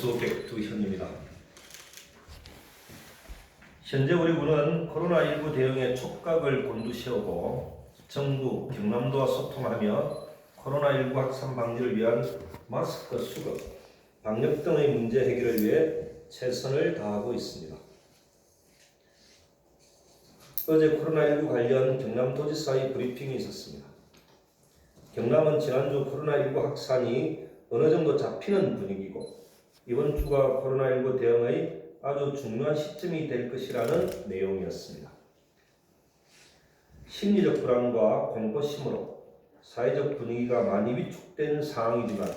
뉴스 백두현입니다. 현재 우리 군은 코로나19 대응에 촉각을 곤두세우고 정부, 경남도와 소통하며 코로나19 확산 방지를 위한 마스크 수급, 방역 등의 문제 해결을 위해 최선을 다하고 있습니다. 어제 코로나19 관련 경남도지사의 브리핑이 있었습니다. 경남은 지난주 코로나19 확산이 어느 정도 잡히는 분위기고 이번 주가 코로나19 대응의 아주 중요한 시점이 될 것이라는 내용이었습니다. 심리적 불안과 공포심으로 사회적 분위기가 많이 위축된 상황이지만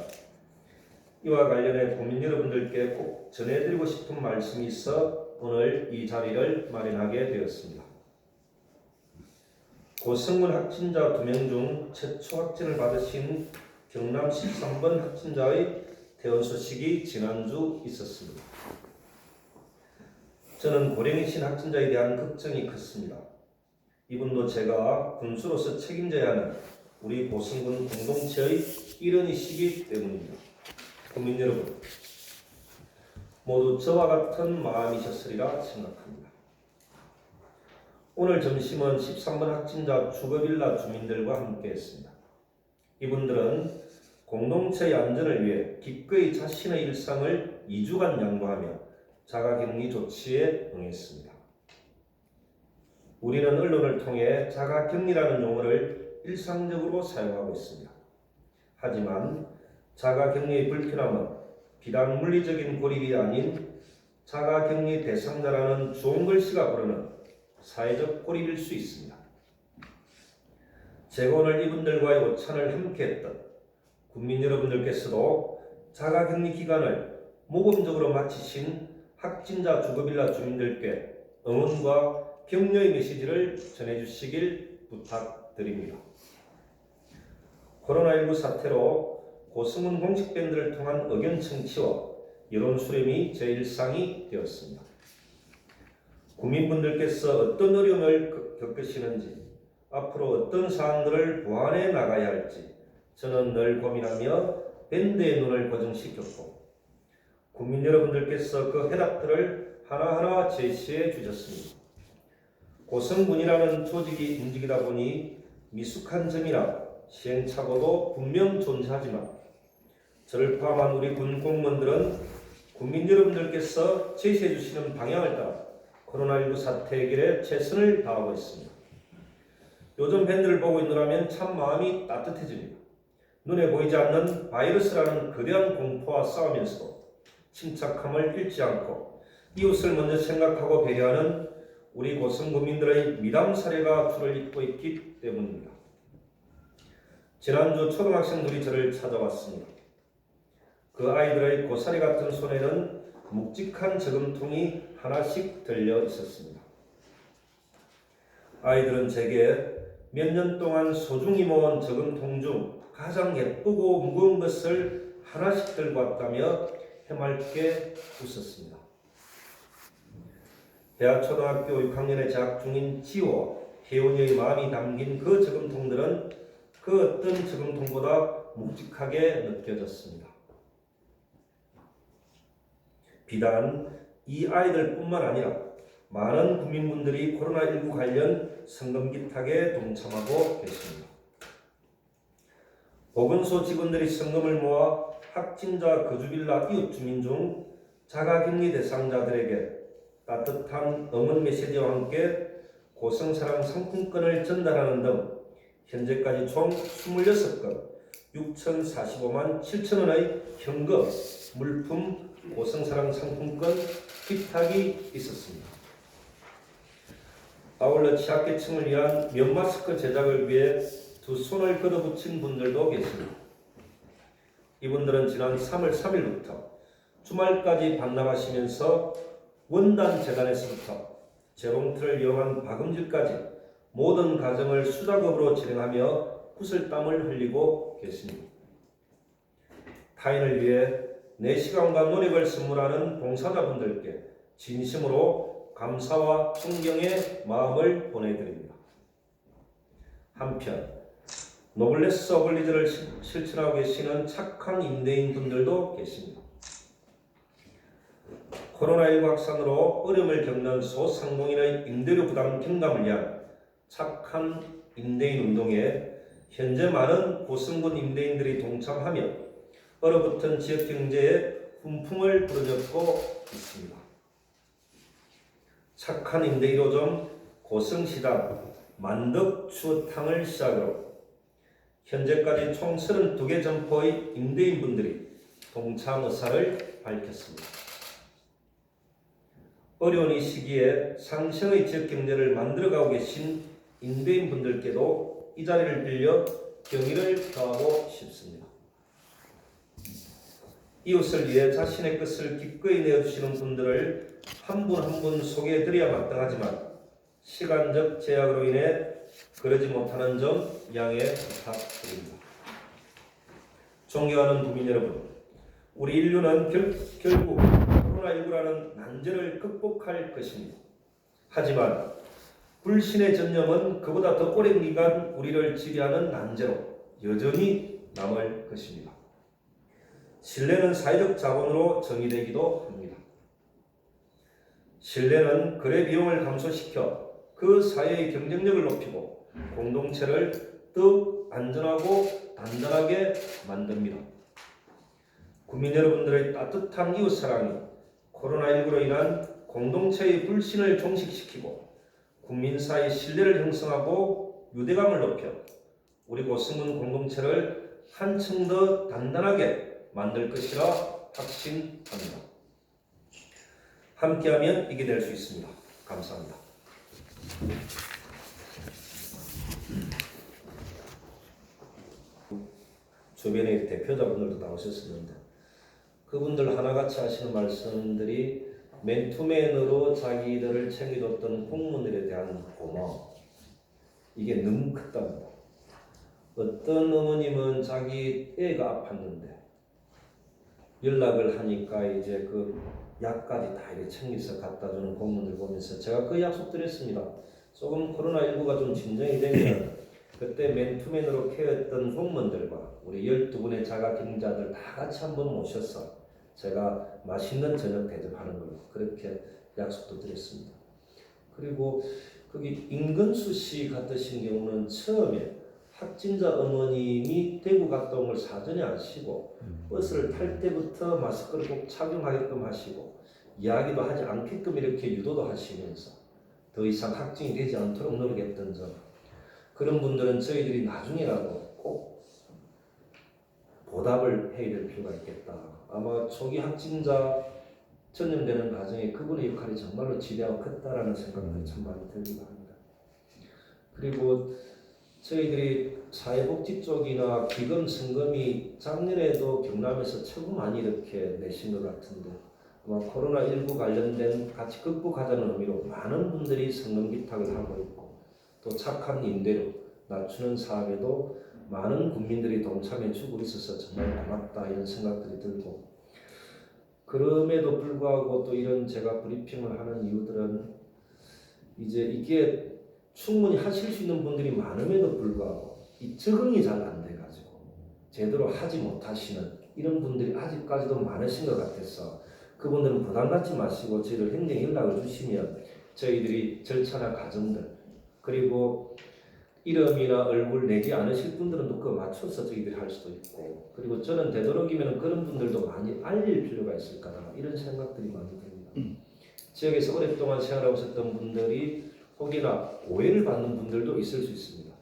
이와 관련해 국민 여러분들께 꼭 전해드리고 싶은 말씀이 있어 오늘 이 자리를 마련하게 되었습니다. 고성군 확진자 2명 중 최초 확진을 받으신 경남 13번 확진자의 퇴원 소식이 지난주 있었습니다. 저는 고령이신 확진자에 대한 걱정이 컸습니다. 이분도 제가 군수로서 책임져야 하는 우리 고성군 공동체의 일원이시기 때문입니다. 국민 여러분, 모두 저와 같은 마음이셨으리라 생각합니다. 오늘 점심은 13번 확진자 주거빌라 주민들과 함께했습니다. 이분들은 공동체의 안전을 위해 기꺼이 자신의 일상을 2주간 양보하며 자가격리 조치에 응했습니다. 우리는 언론을 통해 자가격리라는 용어를 일상적으로 사용하고 있습니다. 하지만 자가격리의 불편함은 비단 물리적인 고립이 아닌 자가격리 대상자라는 좋은 글씨가 부르는 사회적 고립일 수 있습니다. 제가 오늘 이분들과의 오찬을 함께했던 국민 여러분들께서도 자가격리 기간을 모범적으로 마치신 확진자 주거빌라 주민들께 응원과 격려의 메시지를 전해주시길 부탁드립니다. 코로나19 사태로 고성군 공식밴드를 통한 의견 청취와 여론 수렴이 제 일상이 되었습니다. 국민분들께서 어떤 어려움을 겪으시는지, 앞으로 어떤 사항들을 보완해 나가야 할지 저는 늘 고민하며 밴드의 눈을 고정시켰고 국민 여러분들께서 그 해답들을 하나하나 제시해 주셨습니다. 고성군이라는 조직이 움직이다 보니 미숙한 점이나 시행착오도 분명 존재하지만 저를 포함한 우리 군 공무원들은 국민 여러분들께서 제시해 주시는 방향을 따라 코로나19 사태 해결에 최선을 다하고 있습니다. 요즘 밴드를 보고 있노라면 참 마음이 따뜻해집니다. 눈에 보이지 않는 바이러스라는 거대한 공포와 싸우면서도 침착함을 잃지 않고 이웃을 먼저 생각하고 배려하는 우리 고성군민들의 미담 사례가 줄을 잇고 있기 때문입니다. 지난주 초등학생들이 저를 찾아왔습니다. 그 아이들의 고사리 같은 손에는 묵직한 저금통이 하나씩 들려 있었습니다. 아이들은 제게 몇 년 동안 소중히 모은 저금통 중 가장 예쁘고 무거운 것을 하나씩 들고 왔다며 해맑게 웃었습니다. 대하초등학교 6학년에 재학 중인 지호와 혜원이의 마음이 담긴 그 저금통들은 그 어떤 저금통보다 묵직하게 느껴졌습니다. 비단 이 아이들뿐만 아니라 많은 국민분들이 코로나19 관련 성금 기탁에 동참하고 계십니다. 보건소 직원들이 성금을 모아 확진자 거주빌라 이웃 주민 중 자가격리 대상자들에게 따뜻한 응원 메시지와 함께 고성사랑 상품권을 전달하는 등 현재까지 총 26건 6,045만 7천원의 현금, 물품, 고성사랑 상품권 기탁이 있었습니다. 아울러 취약계층을 위한 면마스크 제작을 위해 두 손을 걷어붙인 분들도 계십니다. 이분들은 지난 3월 3일부터 주말까지 반납하시면서 원단 재단에서부터 재봉틀을 이용한 박음질까지 모든 과정을 수작업으로 진행하며 구슬땀을 흘리고 계십니다. 타인을 위해 내 시간과 노력을 선물하는 봉사자분들께 진심으로 감사와 존경의 마음을 보내드립니다. 한편 노블레스 오블리주를 실천하고 계시는 착한 임대인 분들도 계십니다. 코로나19 확산으로 어려움을 겪는 소상공인의 임대료 부담 경감을 위한 착한 임대인 운동에 현재 많은 고성군 임대인들이 동참하며 얼어붙은 지역 경제에 훈풍을 불어넣고 있습니다. 착한 임대 1호점 고성시장 만덕추어탕을 시작으로 현재까지 총 32개 점포의 임대인분들이 동참 의사를 밝혔습니다. 어려운 이 시기에 상생의 지역 경제를 만들어가고 계신 임대인분들께도 이 자리를 빌려 경의를 표하고 싶습니다. 이웃을 위해 자신의 것을 기꺼이 내어주시는 분들을 한 분 한 분 소개해드려야 마땅하지만 시간적 제약으로 인해 그러지 못하는 점 양해 부탁드립니다. 존경하는 국민 여러분, 우리 인류는 결국 코로나19라는 난제를 극복할 것입니다. 하지만 불신의 전염은 그보다 더 오랜 기간 우리를 지배하는 난제로 여전히 남을 것입니다. 신뢰는 사회적 자본으로 정의되기도 합니다. 신뢰는 거래 비용을 감소시켜 그 사회의 경쟁력을 높이고 공동체를 더욱 안전하고 단단하게 만듭니다. 국민 여러분들의 따뜻한 이웃사랑이 코로나19로 인한 공동체의 불신을 종식시키고 국민 사이 신뢰를 형성하고 유대감을 높여 우리 고성군 공동체를 한층 더 단단하게 만들 것이라 확신합니다. 함께하면 이게 될 수 있습니다. 감사합니다. 주변의 대표자분들도 나오셨었는데 그분들 하나같이 하시는 말씀들이 맨투맨으로 자기들을 챙겨줬던 공무원들에 대한 고마움, 이게 너무 크답니다. 어떤 어머님은 자기 애가 아팠는데 연락을 하니까 이제 그 약까지 다 이렇게 챙겨서 갖다 주는 공무원들 보면서 제가 그 약속 드렸습니다. 조금 코로나19가 좀 진정이 되면 그때 맨투맨으로 케어했던 공무원들과 우리 12분의 자가격리자들 다 같이 한번 모셔서 제가 맛있는 저녁 대접하는 걸로 그렇게 약속도 드렸습니다. 그리고 거기 임근수 씨 같으신 경우는 처음에 확진자 어머님이 대구 갔다 온 걸 사전에 아시고 버스를 탈 때부터 마스크를 꼭 착용하게끔 하시고 이야기도 하지 않게끔 이렇게 유도도 하시면서 더 이상 확진이 되지 않도록 노력했던 점, 그런 분들은 저희들이 나중에라도 꼭 보답을 해야 될 필요가 있겠다. 아마 초기 확진자 전염되는 과정에 그분의 역할이 정말로 지대하고 컸다라는 생각도 참 많이 들기도 합니다. 그리고 저희들이 사회복지 쪽이나 기금 성금이 작년에도 경남에서 최고 많이 이렇게 내신 것 같은데 아마 코로나19 관련된 같이 극복하자는 의미로 많은 분들이 성금 기탁을 하고 있고 또 착한 임대료 낮추는 사업에도 많은 국민들이 동참해 주고 있어서 정말 고맙다 이런 생각들이 들고, 그럼에도 불구하고 또 이런 제가 브리핑을 하는 이유들은 이제 이게 충분히 하실 수 있는 분들이 많음에도 불구하고 이 적응이 잘 안 돼가지고 제대로 하지 못하시는 이런 분들이 아직까지도 많으신 것 같아서 그분들은 부담 갖지 마시고 저희들 행정에 연락을 주시면 저희들이 절차나 과정들 그리고 이름이나 얼굴 내지 않으실 분들은 또 그거 맞춰서 저희들이 할 수도 있고, 그리고 저는 되도록이면 그런 분들도 많이 알릴 필요가 있을 거다 이런 생각들이 많이 듭니다. 지역에서 오랫동안 생활하고 있었던 분들이 혹이나 오해를 받는 분들도 있을 수 있습니다.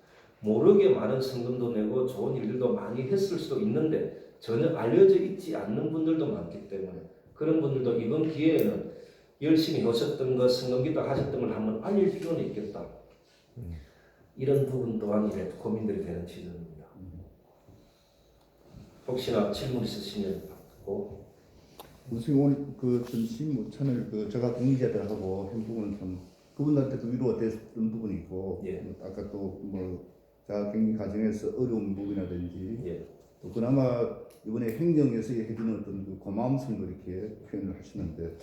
모르게 많은 성금도 내고 좋은 일들도 많이 했을 수도 있는데 전혀 알려져 있지 않는 분들도 많기 때문에 그런 분들도 이번 기회에는 열심히 오셨던 것, 성금 기탁 하셨던 걸 한번 알릴 필요는 있겠다. 이런 부분 또한 이제 고민들이 되는 지점입니다. 혹시나 질문 있으시면 받고. 무슨 오늘 그 전심 모천을 그 제가 공기자들하고 한 부분은 좀 그분들한테도 위로가 됐던 부분이 있고, 예. 아까 또 뭐 자격격리 과정에서 어려운 부분이라든지 예. 또 그나마 이번에 행정에서 해주는 어떤 그 고마움성을 이렇게 표현을 하시는데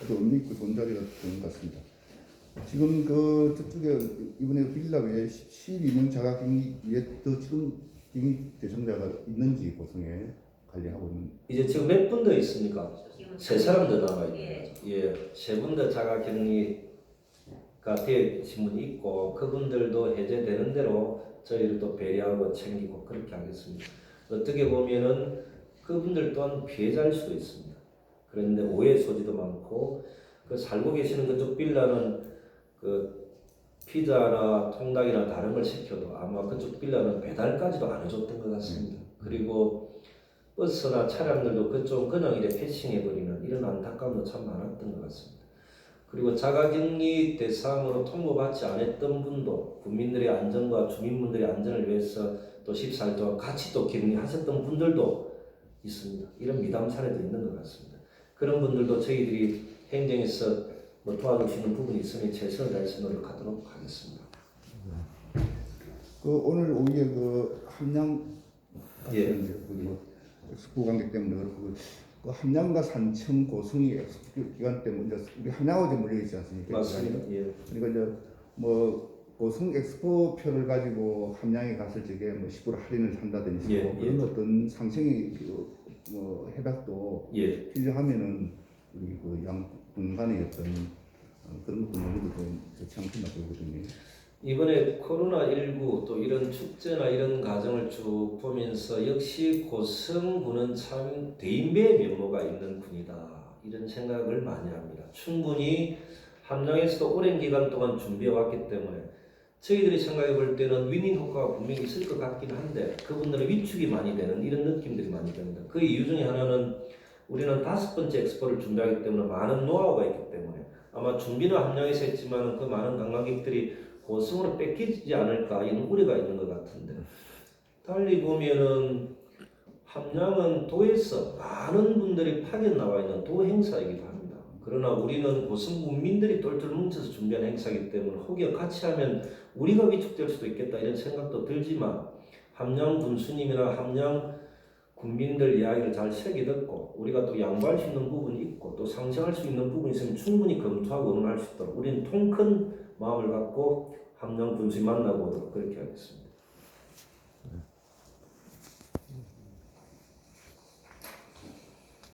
아주 의미 있고 좋은 자리가 되는 것 같습니다. 지금 그 저쪽에 이번에 빌라 외에 12명 자가격리 위에 더 지금 격리 대상자가 있는지 고성에 관리하고 있는. 이제 지금 몇 분 더 있습니까? 지금 세 사람 더 남아 있는 예. 거죠. 예, 세 분 더 자가격리가 되신 분이 있고 그분들도 해제되는 대로 저희를 또 배려하고 챙기고 그렇게 하겠습니다. 어떻게 보면은 그분들 또한 피해자일 수도 있습니다. 그런데 오해 소지도 많고 그 살고 계시는 그쪽 빌라는 그 피자나 통닭이나 다른 걸 시켜도 아마 그쪽 빌라는 배달까지도 안 해줬던 것 같습니다. 그리고 버스나 차량들도 그쪽 그냥 이래 패싱해버리는 이런 안타까움도 참 많았던 것 같습니다. 그리고 자가격리 대상으로 통보받지 않았던 분도 국민들의 안전과 주민분들의 안전을 위해서 또 14일 동안 같이 또 격리하셨던 분들도 있습니다. 이런 미담 사례도 있는 것 같습니다. 그런 분들도 저희들이 행정에서 뭐 도와줄 수 있는 부분이 있으니 최선을 다해서 노력하도록 하겠습니다. 그 오늘 오후에 그 함양 예. 뭐 엑스포 관계 때문에 그렇고 그 함양과 산청 고성이 엑스포 기간 때문에 이제 우리 함양하고 몰려 있지 않습니까? 맞습니다. 예. 그러니까 이제 뭐 고성 엑스포 표를 가지고 함양에 갔을 적에 뭐 10% 할인을 한다든지 예, 뭐 그런 어떤 상생의 뭐 해박도 예. 필요하면은 우리 그 양 분간의 어떤 그런 부분도 좀 좋지 않겠나 보거든요. 이번에 코로나19 또 이런 축제나 이런 과정을 쭉 보면서 역시 고성군은 참 대인배의 면모가 있는 군이다 이런 생각을 많이 합니다. 충분히 함양에서도 오랜 기간 동안 준비해 왔기 때문에 저희들이 생각해 볼 때는 위닝 효과가 분명히 있을 것 같긴 한데 그분들은 위축이 많이 되는 이런 느낌들이 많이 듭니다. 그 이유 중에 하나는 우리는 5번째 엑스포를 준비하기 때문에 많은 노하우가 있기 때문에 아마 준비는 함양에서 했지만 그 많은 관광객들이 고성으로 뺏기지 않을까 이런 우려가 있는 것 같은데 달리 보면은 함양은 도에서 많은 분들이 파견 나와 있는 도 행사이기도 합니다. 그러나 우리는 고성 군민들이 똘똘 뭉쳐서 준비한 행사이기 때문에 혹여 같이 하면 우리가 위축될 수도 있겠다 이런 생각도 들지만 함양 군수님이나 함양 국민들 이야기를 잘 새겨 듣고 우리가 또 양보할 수 있는 부분이 있고 또 상생할 수 있는 부분이 있으면 충분히 검토하고 응원할 수 있도록 우리는 통 큰 마음을 갖고 함양 군수님 만나보도록 그렇게 하겠습니다.